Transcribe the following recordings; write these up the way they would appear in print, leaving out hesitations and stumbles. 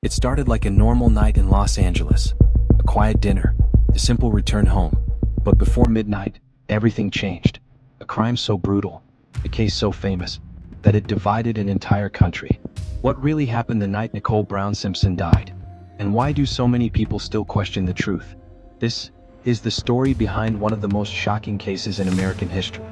It started like a normal night in Los Angeles. A quiet dinner, a simple return home. But before midnight, everything changed. A crime so brutal, a case so famous, that it divided an entire country. What really happened the night Nicole Brown Simpson died? And why do so many people still question the truth? This is the story behind one of the most shocking cases in American history.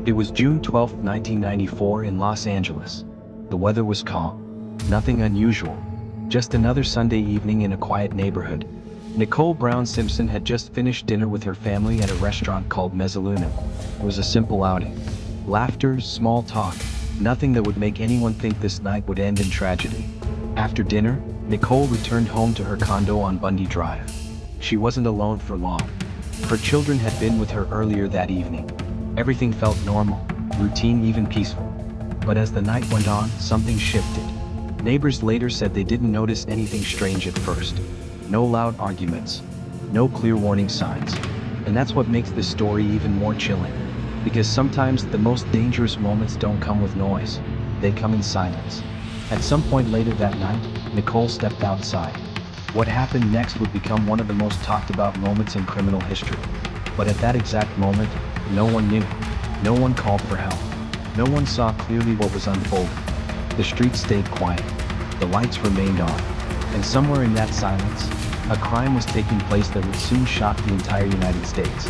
It was June 12, 1994 in Los Angeles. The weather was calm, nothing unusual, just another Sunday evening in a quiet neighborhood. Nicole Brown Simpson had just finished dinner with her family at a restaurant called Mezzaluna. It was a simple outing. Laughter, small talk, nothing that would make anyone think this night would end in tragedy. After dinner, Nicole returned home to her condo on Bundy Drive. She wasn't alone for long. Her children had been with her earlier that evening. Everything felt normal, routine, even peaceful. But as the night went on, something shifted. Neighbors later said they didn't notice anything strange at first. No loud arguments, no clear warning signs. And that's what makes this story even more chilling. Because sometimes the most dangerous moments don't come with noise. They come in silence. At some point later that night, Nicole stepped outside. What happened next would become one of the most talked about moments in criminal history. But at that exact moment, no one knew. No one called for help. No one saw clearly what was unfolding. The streets stayed quiet. The lights remained on. And somewhere in that silence, a crime was taking place that would soon shock the entire United States.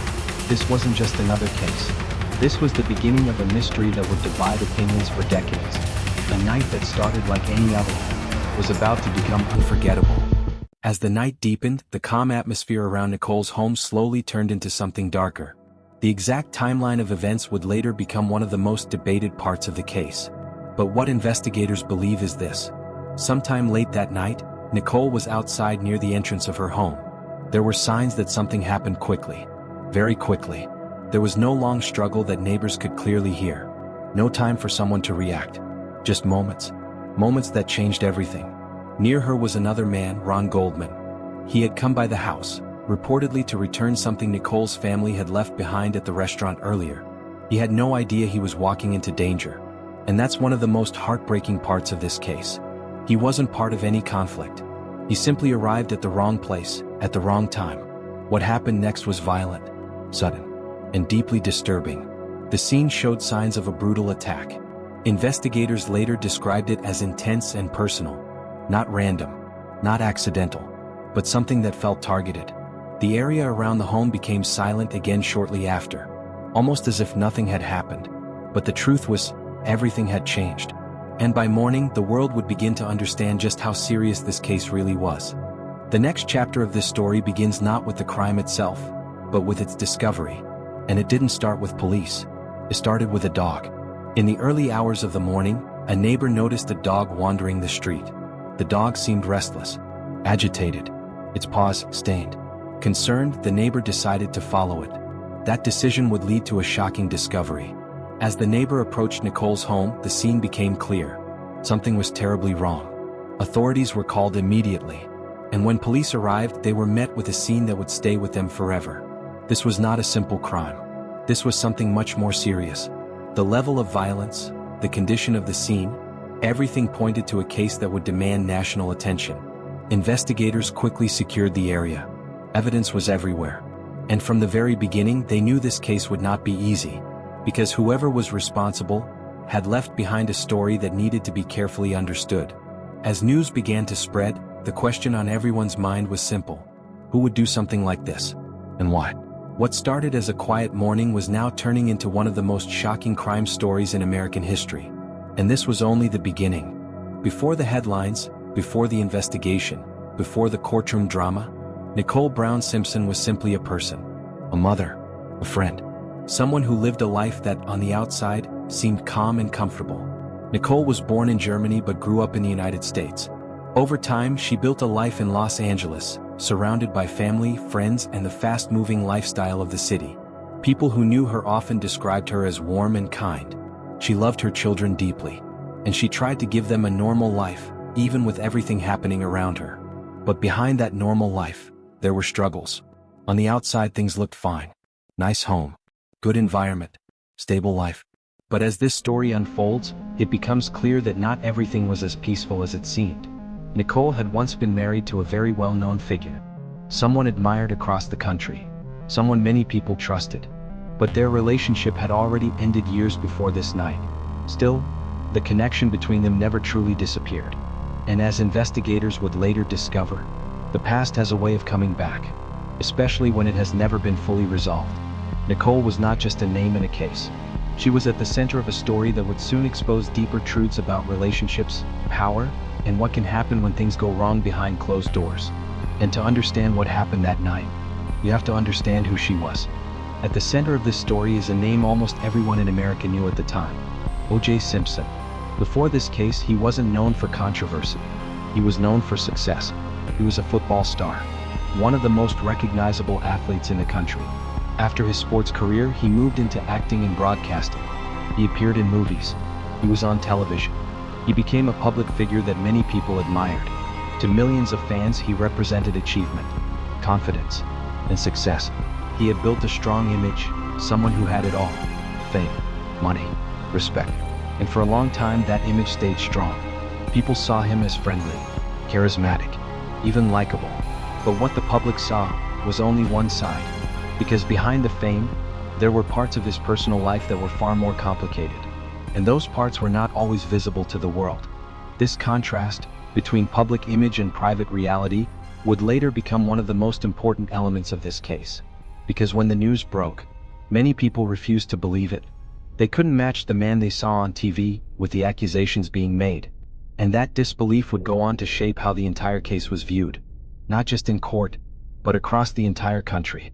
This wasn't just another case. This was the beginning of a mystery that would divide opinions for decades. A night that started like any other was about to become unforgettable. As the night deepened, the calm atmosphere around Nicole's home slowly turned into something darker. The exact timeline of events would later become one of the most debated parts of the case. But what investigators believe is this. Sometime late that night, Nicole was outside near the entrance of her home. There were signs that something happened quickly. Very quickly. There was no long struggle that neighbors could clearly hear. No time for someone to react. Just moments. Moments that changed everything. Near her was another man, Ron Goldman. He had come by the house, reportedly to return something Nicole's family had left behind at the restaurant earlier. He had no idea he was walking into danger. And that's one of the most heartbreaking parts of this case. He wasn't part of any conflict. He simply arrived at the wrong place, at the wrong time. What happened next was violent, sudden, and deeply disturbing. The scene showed signs of a brutal attack. Investigators later described it as intense and personal. Not random, not accidental, but something that felt targeted. The area around the home became silent again shortly after, almost as if nothing had happened. But the truth was, everything had changed. And by morning, the world would begin to understand just how serious this case really was. The next chapter of this story begins not with the crime itself, but with its discovery. And it didn't start with police. It started with a dog. In the early hours of the morning, a neighbor noticed a dog wandering the street. The dog seemed restless, agitated, its paws stained. Concerned, the neighbor decided to follow it. That decision would lead to a shocking discovery. As the neighbor approached Nicole's home, the scene became clear. Something was terribly wrong. Authorities were called immediately. And when police arrived, they were met with a scene that would stay with them forever. This was not a simple crime. This was something much more serious. The level of violence, the condition of the scene, everything pointed to a case that would demand national attention. Investigators quickly secured the area. Evidence was everywhere. And from the very beginning, they knew this case would not be easy. Because whoever was responsible had left behind a story that needed to be carefully understood. As news began to spread, the question on everyone's mind was simple. Who would do something like this? And why? What started as a quiet morning was now turning into one of the most shocking crime stories in American history. And this was only the beginning. Before the headlines, before the investigation, before the courtroom drama, Nicole Brown Simpson was simply a person. A mother, a friend. Someone who lived a life that, on the outside, seemed calm and comfortable. Nicole was born in Germany but grew up in the United States. Over time, she built a life in Los Angeles, surrounded by family, friends, and the fast-moving lifestyle of the city. People who knew her often described her as warm and kind. She loved her children deeply, and she tried to give them a normal life, even with everything happening around her. But behind that normal life, there were struggles. On the outside, things looked fine. Nice home. Good environment. Stable life. But as this story unfolds, it becomes clear that not everything was as peaceful as it seemed. Nicole had once been married to a very well-known figure, someone admired across the country, someone many people trusted. But their relationship had already ended years before this night. Still, the connection between them never truly disappeared. And as investigators would later discover, the past has a way of coming back, especially when it has never been fully resolved. Nicole was not just a name in a case. She was at the center of a story that would soon expose deeper truths about relationships, power, and what can happen when things go wrong behind closed doors. And to understand what happened that night, you have to understand who she was. At the center of this story is a name almost everyone in America knew at the time: O.J. Simpson. Before this case, he wasn't known for controversy. He was known for success. He was a football star, one of the most recognizable athletes in the country. After his sports career, he moved into acting and broadcasting. He appeared in movies. He was on television. He became a public figure that many people admired. To millions of fans, he represented achievement, confidence, and success. He had built a strong image, someone who had it all: fame, money, respect. And for a long time, that image stayed strong. People saw him as friendly, charismatic, even likable. But what the public saw was only one side. Because behind the fame, there were parts of his personal life that were far more complicated. And those parts were not always visible to the world. This contrast between public image and private reality would later become one of the most important elements of this case. Because when the news broke, many people refused to believe it. They couldn't match the man they saw on TV with the accusations being made. And that disbelief would go on to shape how the entire case was viewed, not just in court, but across the entire country.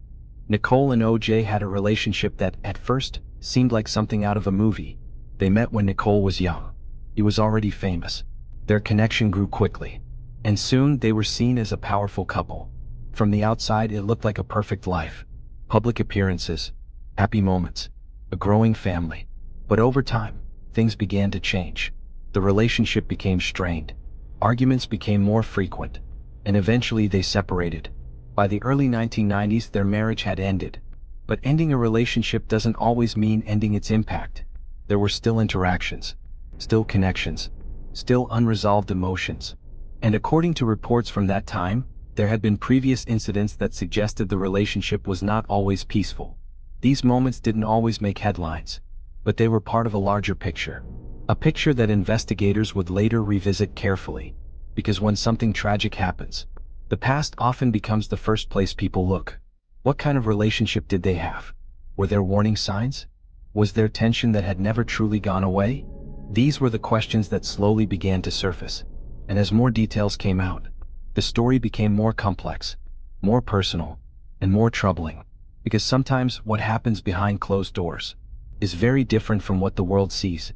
Nicole and O.J. had a relationship that, at first, seemed like something out of a movie. They met when Nicole was young. He was already famous. Their connection grew quickly, and soon they were seen as a powerful couple. From the outside, it looked like a perfect life. Public appearances, happy moments, a growing family. But over time, things began to change. The relationship became strained. Arguments became more frequent, and eventually they separated. By the early 1990s, their marriage had ended. But ending a relationship doesn't always mean ending its impact. There were still interactions, still connections, still unresolved emotions. And according to reports from that time, there had been previous incidents that suggested the relationship was not always peaceful. These moments didn't always make headlines, but they were part of a larger picture. A picture that investigators would later revisit carefully. Because when something tragic happens, the past often becomes the first place people look. What kind of relationship did they have? Were there warning signs? Was there tension that had never truly gone away? These were the questions that slowly began to surface. And as more details came out, the story became more complex, more personal, and more troubling. Because sometimes what happens behind closed doors is very different from what the world sees.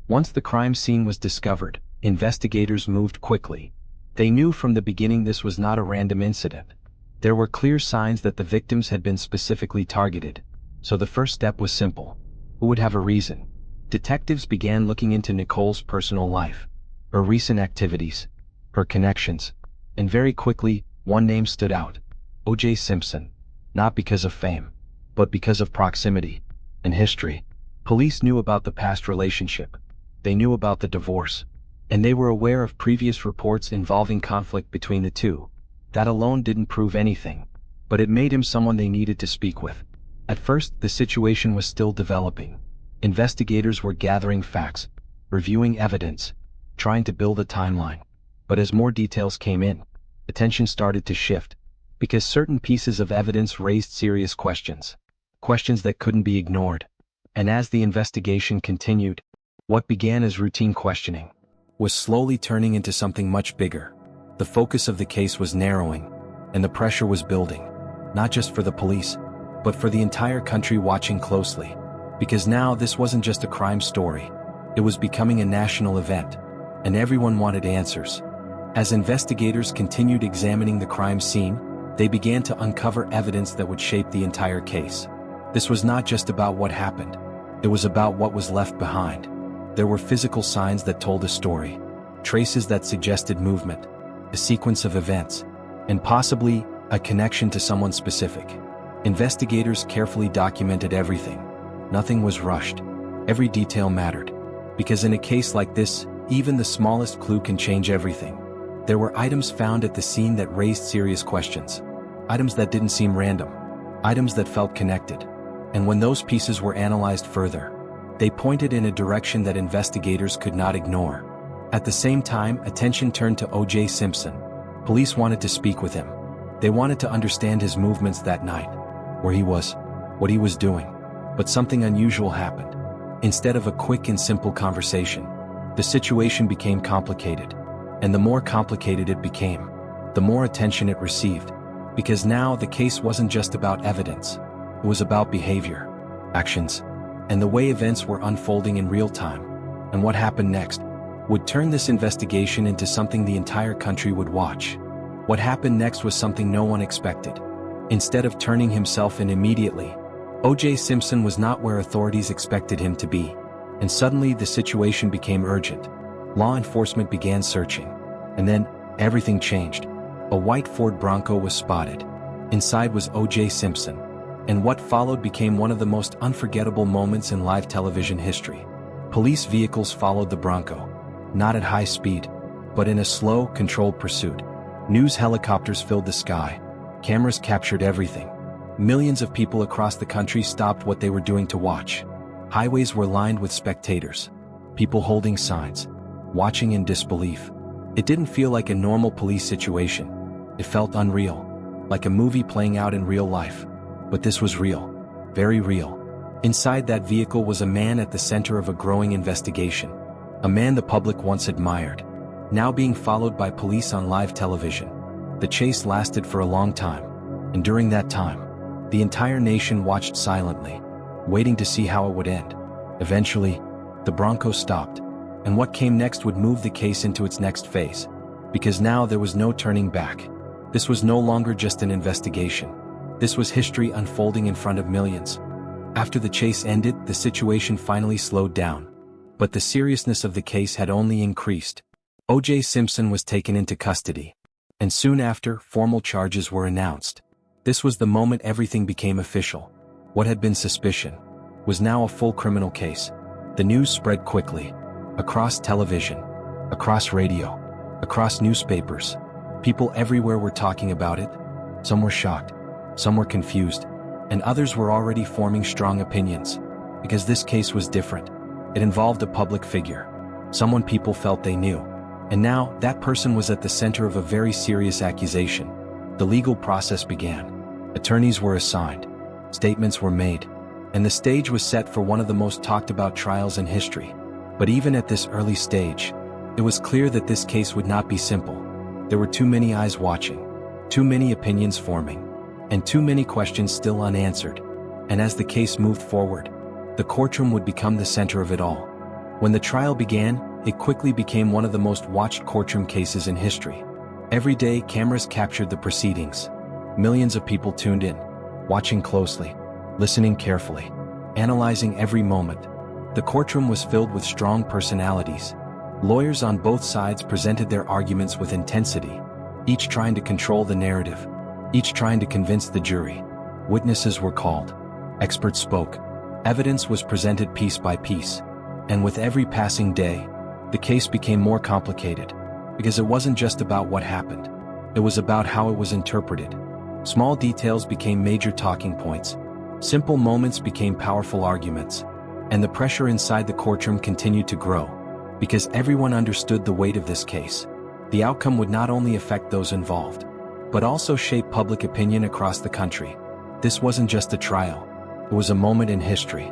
Once the crime scene was discovered, investigators moved quickly. They knew from the beginning this was not a random incident. There were clear signs that the victims had been specifically targeted. So the first step was simple. Who would have a reason? Detectives began looking into Nicole's personal life, her recent activities, her connections. And very quickly, one name stood out: O.J. Simpson. Not because of fame, but because of proximity and history. Police knew about the past relationship. They knew about the divorce. And they were aware of previous reports involving conflict between the two. That alone didn't prove anything, but it made him someone they needed to speak with. At first, the situation was still developing. Investigators were gathering facts, reviewing evidence, trying to build a timeline. But as more details came in, attention started to shift, because certain pieces of evidence raised serious questions. Questions that couldn't be ignored. And as the investigation continued, what began as routine questioning was slowly turning into something much bigger. The focus of the case was narrowing, and the pressure was building, not just for the police, but for the entire country watching closely. Because now this wasn't just a crime story, it was becoming a national event, and everyone wanted answers. As investigators continued examining the crime scene, they began to uncover evidence that would shape the entire case. This was not just about what happened, it was about what was left behind. There were physical signs that told a story, traces that suggested movement, a sequence of events, and possibly a connection to someone specific. Investigators carefully documented everything. Nothing was rushed. Every detail mattered. Because in a case like this, even the smallest clue can change everything. There were items found at the scene that raised serious questions. Items that didn't seem random. Items that felt connected. And when those pieces were analyzed further, they pointed in a direction that investigators could not ignore. At the same time, attention turned to O.J. Simpson. Police wanted to speak with him. They wanted to understand his movements that night, where he was, what he was doing. But something unusual happened. Instead of a quick and simple conversation, the situation became complicated. And the more complicated it became, the more attention it received. Because now the case wasn't just about evidence. It was about behavior, actions, and the way events were unfolding in real time. And what happened next would turn this investigation into something the entire country would watch. What happened next was something no one expected. Instead of turning himself in immediately, O.J. Simpson was not where authorities expected him to be. And suddenly the situation became urgent. Law enforcement began searching. And then, everything changed. A white Ford Bronco was spotted. Inside was O.J. Simpson. And what followed became one of the most unforgettable moments in live television history. Police vehicles followed the Bronco. Not at high speed, but in a slow, controlled pursuit. News helicopters filled the sky. Cameras captured everything. Millions of people across the country stopped what they were doing to watch. Highways were lined with spectators. People holding signs. Watching in disbelief. It didn't feel like a normal police situation. It felt unreal. Like a movie playing out in real life. But this was real. Very real. Inside that vehicle was a man at the center of a growing investigation. A man the public once admired. Now being followed by police on live television. The chase lasted for a long time. And during that time, the entire nation watched silently, waiting to see how it would end. Eventually, the Bronco stopped. And what came next would move the case into its next phase. Because now there was no turning back. This was no longer just an investigation. This was history unfolding in front of millions. After the chase ended, the situation finally slowed down. But the seriousness of the case had only increased. O.J. Simpson was taken into custody. And soon after, formal charges were announced. This was the moment everything became official. What had been suspicion was now a full criminal case. The news spread quickly. Across television, across radio, across newspapers. People everywhere were talking about it. Some were shocked, some were confused, and others were already forming strong opinions. Because this case was different. It involved a public figure. Someone people felt they knew. And now, that person was at the center of a very serious accusation. The legal process began. Attorneys were assigned. Statements were made. And the stage was set for one of the most talked about trials in history. But even at this early stage, it was clear that this case would not be simple. There were too many eyes watching, too many opinions forming, and too many questions still unanswered. And as the case moved forward, the courtroom would become the center of it all. When the trial began, it quickly became one of the most watched courtroom cases in history. Every day, cameras captured the proceedings. Millions of people tuned in, watching closely, listening carefully, analyzing every moment. The courtroom was filled with strong personalities. Lawyers on both sides presented their arguments with intensity, each trying to control the narrative, each trying to convince the jury. Witnesses were called. Experts spoke. Evidence was presented piece by piece. And with every passing day, the case became more complicated. Because it wasn't just about what happened. It was about how it was interpreted. Small details became major talking points. Simple moments became powerful arguments. And the pressure inside the courtroom continued to grow. Because everyone understood the weight of this case. The outcome would not only affect those involved, but also shape public opinion across the country. This wasn't just a trial. It was a moment in history.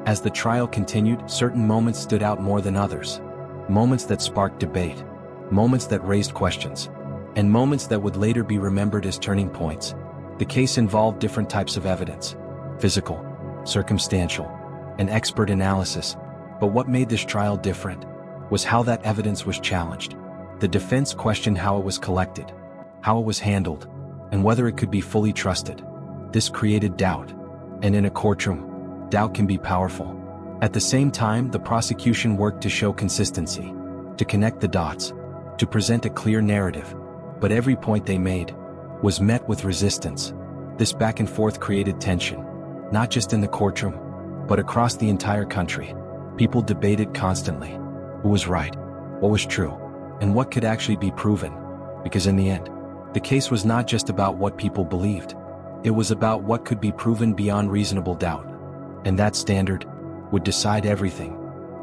As the trial continued, certain moments stood out more than others. Moments that sparked debate. Moments that raised questions. And moments that would later be remembered as turning points. The case involved different types of evidence. Physical, circumstantial, and expert analysis. But what made this trial different was how that evidence was challenged. The defense questioned how it was collected, how it was handled, and whether it could be fully trusted. This created doubt. And in a courtroom, doubt can be powerful. At the same time, the prosecution worked to show consistency, to connect the dots, to present a clear narrative. But every point they made was met with resistance. This back and forth created tension, not just in the courtroom, but across the entire country. People debated constantly. Who was right? What was true? And what could actually be proven? Because in the end, the case was not just about what people believed. It was about what could be proven beyond reasonable doubt. And that standard would decide everything.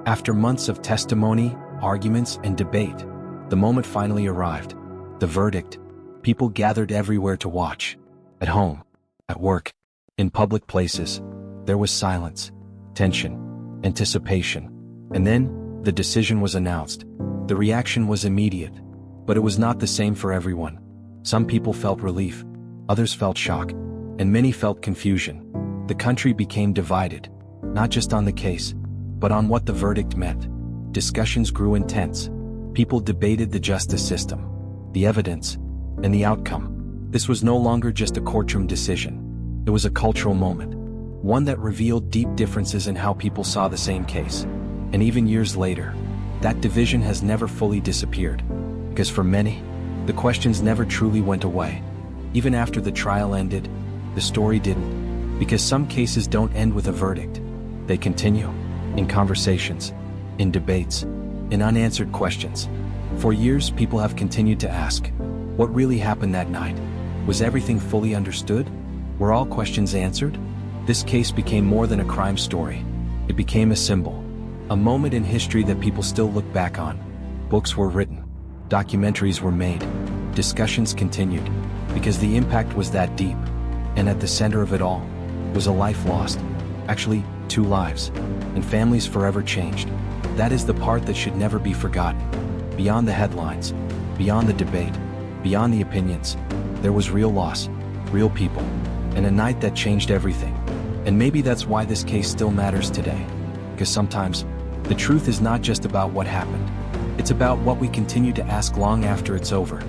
After months of testimony, arguments, and debate, the moment finally arrived. The verdict. People gathered everywhere to watch. At home, at work, in public places. There was silence, tension, anticipation. And then, the decision was announced. The reaction was immediate. But it was not the same for everyone. Some people felt relief, others felt shock, and many felt confusion. The country became divided, not just on the case, but on what the verdict meant. Discussions grew intense. People debated the justice system, the evidence, and the outcome. This was no longer just a courtroom decision. It was a cultural moment, one that revealed deep differences in how people saw the same case. And even years later, that division has never fully disappeared. Because for many, the questions never truly went away. Even after the trial ended, the story didn't. Because some cases don't end with a verdict. They continue, in conversations, in debates, in unanswered questions. For years, people have continued to ask, what really happened that night? Was everything fully understood? Were all questions answered? This case became more than a crime story. It became a symbol, a moment in history that people still look back on. Books were written, documentaries were made, discussions continued, because the impact was that deep. And at the center of it all was a life lost. Actually, 2 lives, and families forever changed. That is the part that should never be forgotten. Beyond the headlines, beyond the debate, beyond the opinions, there was real loss, real people, and a night that changed everything. And maybe that's why this case still matters today. Because sometimes, the truth is not just about what happened. It's about what we continue to ask long after it's over.